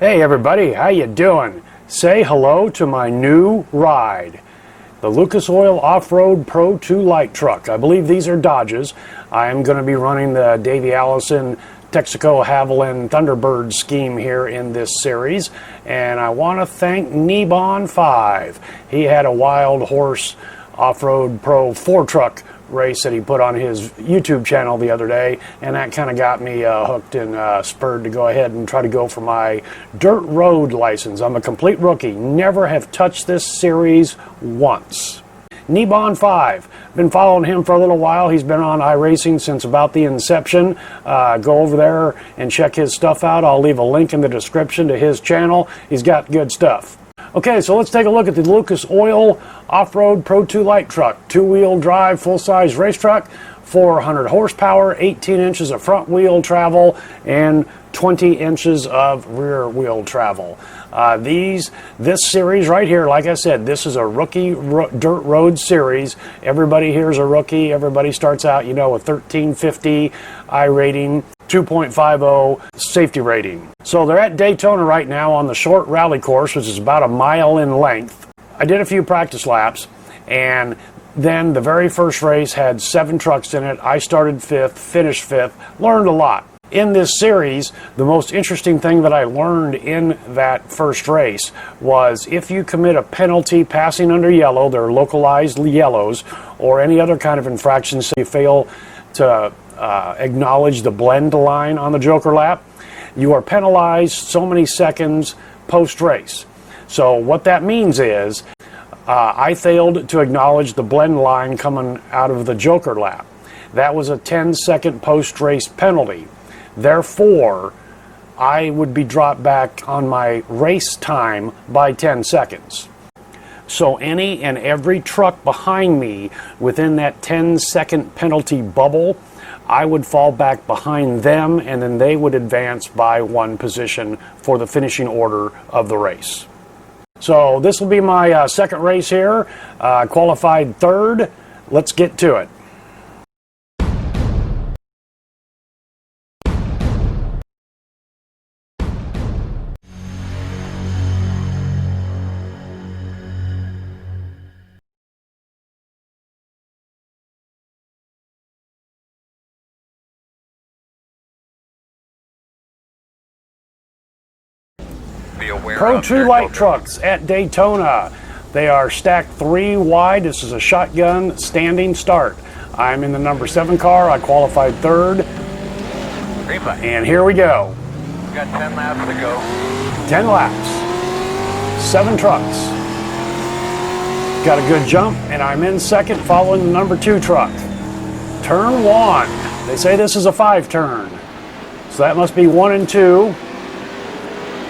Hey everybody, how you doing? Say hello to my new ride, the Lucas Oil Off-Road Pro 2 Lite truck. I believe these are Dodges. I am going to be running the Davey Allison Texaco Havoline Thunderbird scheme here in this series, and I want to thank Kneebon5. He had a Wild Horse Off-Road Pro 4 truck race that he put on his YouTube channel the other day, and that kind of got me hooked and spurred to go ahead and try to go for my dirt road license. I'm a complete rookie, never have touched this series once. Kneebon5, been following him for a little while. He's been on iRacing since about the inception. Go over there and check his stuff out. I'll leave a link in the description to his channel. He's got good stuff. Okay, so let's take a look at the Lucas Oil Off-Road Pro 2 Lite truck. Two-wheel drive, full-size race truck, 400 horsepower, 18 inches of front wheel travel, and 20 inches of rear wheel travel. This series right here, like I said, this is a rookie dirt road series. Everybody here is a rookie. Everybody starts out, you know, with 1350 I rating, 2.50 safety rating. So they're at Daytona right now on the short rally course, which is about a mile in length. I did a few practice laps, and then the very first race had 7 trucks in it. I started 5th, finished 5th, learned a lot. In this series, the most interesting thing that I learned in that first race was if you commit a penalty passing under yellow, they're localized yellows, or any other kind of infraction, so you fail to acknowledge the blend line on the joker lap, you are penalized so many seconds post-race. So what that means is I failed to acknowledge the blend line coming out of the joker lap. That was a 10-second post-race penalty. Therefore, I would be dropped back on my race time by 10 seconds. So any and every truck behind me within that 10-second penalty bubble, I would fall back behind them, and then they would advance by 1 position for the finishing order of the race. So this will be my second race here, qualified 3rd. Let's get to it. Pro 2 Lite trucks at Daytona. They are stacked 3 wide. This is a shotgun standing start. I'm in the number 7 car. I qualified 3rd. And here we go. We've got 10 laps to go. 10 laps. 7 trucks. Got a good jump, and I'm in 2nd following the number 2 truck. Turn 1. They say this is a 5-turn. So that must be 1 and 2.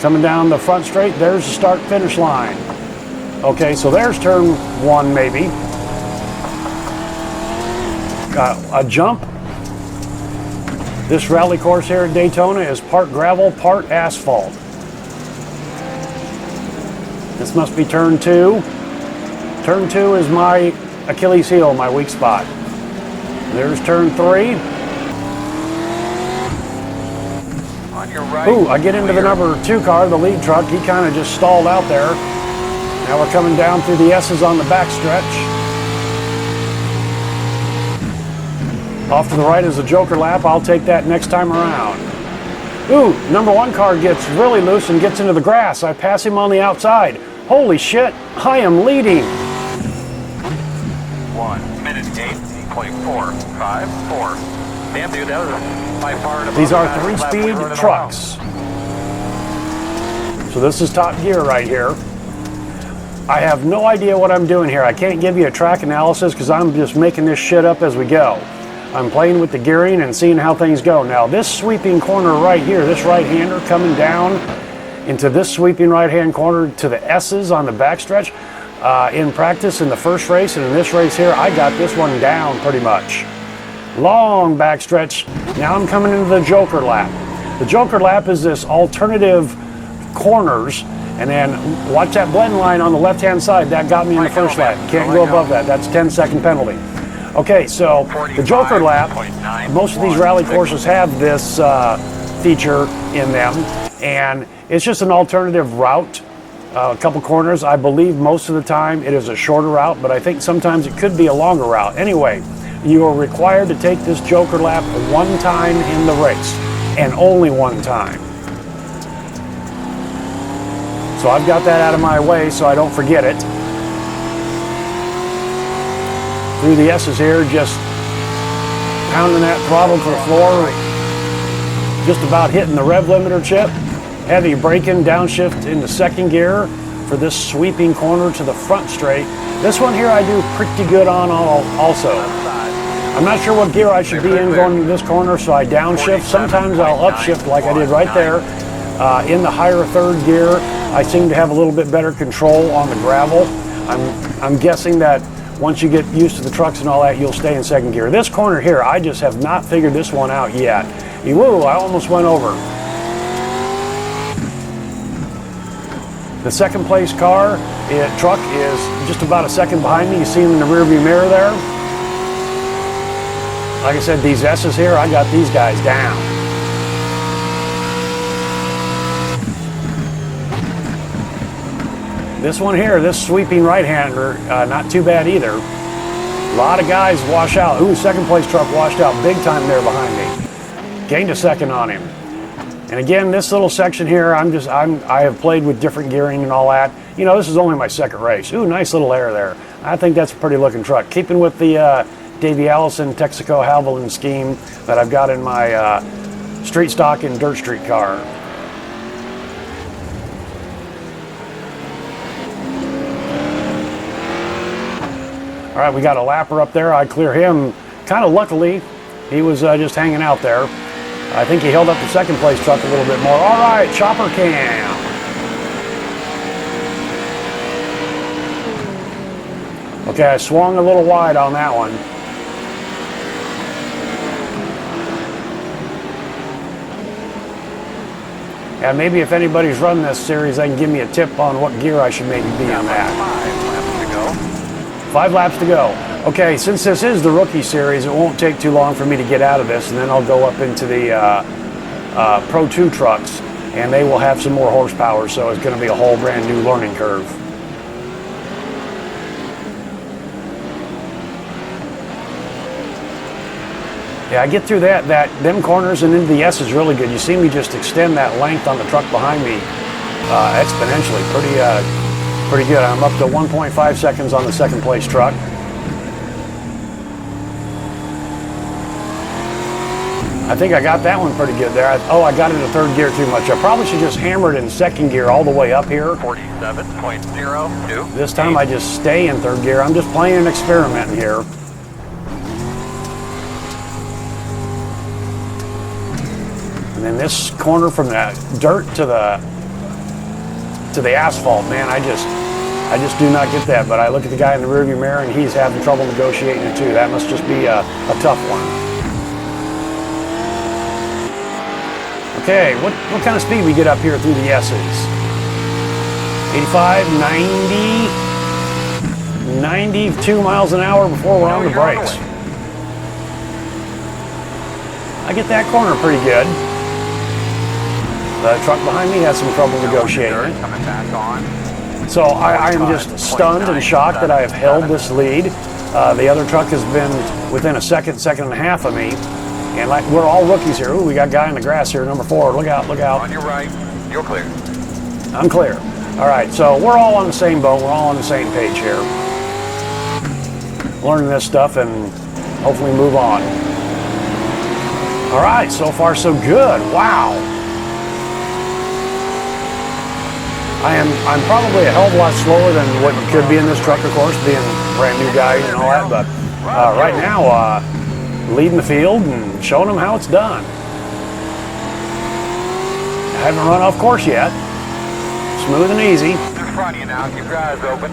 Coming down the front straight, there's the start-finish line. Okay, so there's turn 1 maybe. Got a jump. This rally course here at Daytona is part gravel, part asphalt. This must be turn 2. Turn 2 is my Achilles heel, my weak spot. There's turn 3. Right. Ooh, I get into the number 2 car, the lead truck. He kind of just stalled out there. Now we're coming down through the S's on the back stretch. Off to the right is a joker lap. I'll take that next time around. Ooh, number 1 car gets really loose and gets into the grass. I pass him on the outside. Holy shit, I am leading. 1 minute 8.454. Damn, dude, that was by far. These are 3-speed trucks. So this is top gear right here. I have no idea what I'm doing here. I can't give you a track analysis because I'm just making this shit up as we go. I'm playing with the gearing and seeing how things go. Now this sweeping corner right here, this right-hander coming down into this sweeping right-hand corner to the S's on the backstretch. In practice in the first race and in this race here, I got this one down pretty much. Long backstretch. Now I'm coming into the joker lap. The joker lap is this alternative corners, and then watch that blend line on the left-hand side. That got me in the first lap. Can't go above that. That's a 10-second penalty. Okay, so the joker lap, most of these rally courses have this feature in them, and it's just an alternative route. A couple corners. I believe most of the time it is a shorter route, but I think sometimes it could be a longer route. Anyway, you are required to take this Joker lap one time in the race, and only one time. So I've got that out of my way so I don't forget it. Through the S's here, just pounding that throttle to the floor, just about hitting the rev limiter chip. Heavy braking, downshift into second gear for this sweeping corner to the front straight. This one here I do pretty good on also. I'm not sure what gear I should be in going into this corner, so I downshift. Sometimes I'll upshift like I did right there. In the higher third gear, I seem to have a little bit better control on the gravel. I'm guessing that once you get used to the trucks and all that, you'll stay in second gear. This corner here, I just have not figured this one out yet. Woo, I almost went over. The second place truck is just about a second behind me. You see him in the rearview mirror there. Like I said, these S's here, I got these guys down. This one here, this sweeping right-hander, not too bad either. A lot of guys wash out. Ooh, second place truck washed out big time there behind me. Gained a second on him. And again, this little section here, I have played with different gearing and all that. You know, this is only my second race. Ooh, nice little air there. I think that's a pretty looking truck. Keeping with the Davey Allison Texaco Havoline scheme that I've got in my street stock and dirt street car. All right, we got a lapper up there. I clear him kind of luckily. He was just hanging out there. I think he held up the second place truck a little bit more. All right, chopper cam. Okay, I swung a little wide on that one. Yeah, maybe if anybody's running this series, they can give me a tip on what gear I should maybe be on that. 5 laps to go. Okay, since this is the rookie series, it won't take too long for me to get out of this, and then I'll go up into the Pro 2 trucks, and they will have some more horsepower, so it's going to be a whole brand new learning curve. Yeah, I get through them corners and into the S is really good. You see me just extend that length on the truck behind me exponentially. Pretty good. I'm up to 1.5 seconds on the second place truck. I think I got that one pretty good there. I got it in third gear too much. I probably should just hammer it in second gear all the way up here. 47.02. This time I just stay in third gear. I'm just playing and experimenting here. And then this corner from the dirt to the asphalt, man, I just do not get that. But I look at the guy in the rearview mirror and he's having trouble negotiating it too. That must just be a tough one. Okay, what kind of speed we get up here through the S's? 85, 90, 92 miles an hour before we're on the brakes. I get that corner pretty good. The truck behind me has some trouble negotiating. So I am just stunned and shocked that I have held this lead. The other truck has been within a second and a half of me. And like we're all rookies here. Ooh, we got a guy in the grass here, number 4. Look out, look out. On your right, you're clear. I'm clear. All right, so we're all on the same boat. We're all on the same page here. Learning this stuff and hopefully move on. All right, so far so good. Wow. I'm probably a hell of a lot slower than what could be in this truck, of course, being a brand new guy and all that. But right now, leading the field and showing them how it's done. I haven't run off course yet. Smooth and easy. In front of you now, keep your eyes open.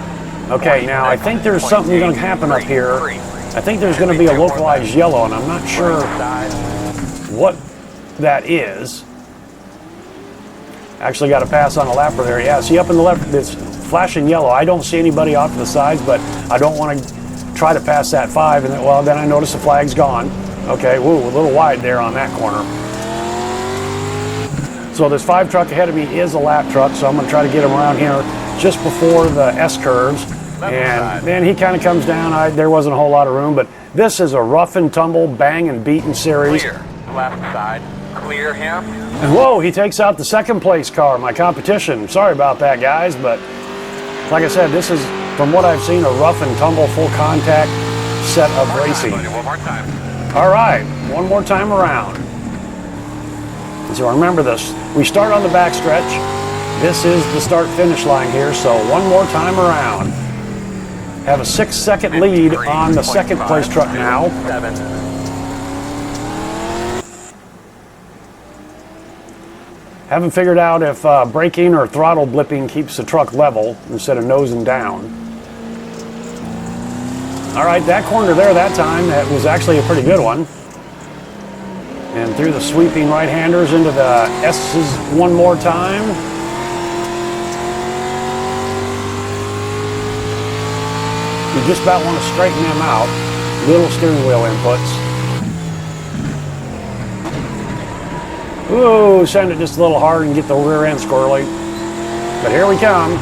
Okay, now I think there's something going to happen up here. I think there's going to be a localized yellow, and I'm not sure what that is. Actually got to pass on a lapper there. Yeah, see up in the left, it's flashing yellow. I don't see anybody off to the sides, but I don't want to try to pass that 5, and then I notice the flag's gone. Okay, woo, a little wide there on that corner. So this 5 truck ahead of me is a lap truck, so I'm going to try to get him around here just before the S-curves. And then he kind of comes down. There wasn't a whole lot of room, but this is a rough and tumble, bang and beaten series. Clear. Left side. Clear him. And whoa, he takes out the second place car, my competition. Sorry about that, guys, but like I said, this is, from what I've seen, a rough and tumble, full contact set of racing. One more time. All right, one more time around. So remember this, we start on the back stretch. This is the start-finish line here, so one more time around. Have a 6-second lead on the second place truck now. 7. Haven't figured out if braking or throttle blipping keeps the truck level instead of nosing down. All right, that corner there that time, that was actually a pretty good one. And through the sweeping right-handers into the S's one more time. You just about want to straighten them out. Little steering wheel inputs. Ooh, send it just a little hard and get the rear end squirrely. But here we come.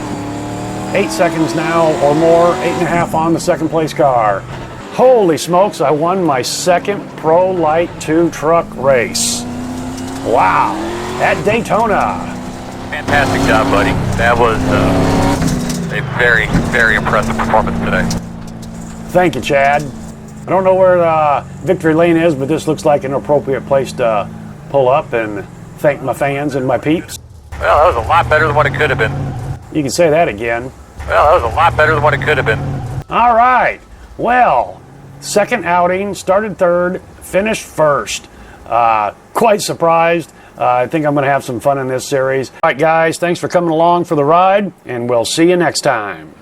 8 seconds now or more, 8.5 on the second place car. Holy smokes, I won my second Pro Lite 2 truck race. Wow, at Daytona. Fantastic job, buddy. That was a very, very impressive performance today. Thank you, Chad. I don't know where Victory Lane is, but this looks like an appropriate place to pull up and thank my fans and my peeps. Well, that was a lot better than what it could have been. You can say that again. Well, that was a lot better than what it could have been. All right. Well, second outing, started third, finished first. Quite surprised. I think I'm going to have some fun in this series. All right, guys, thanks for coming along for the ride, and we'll see you next time.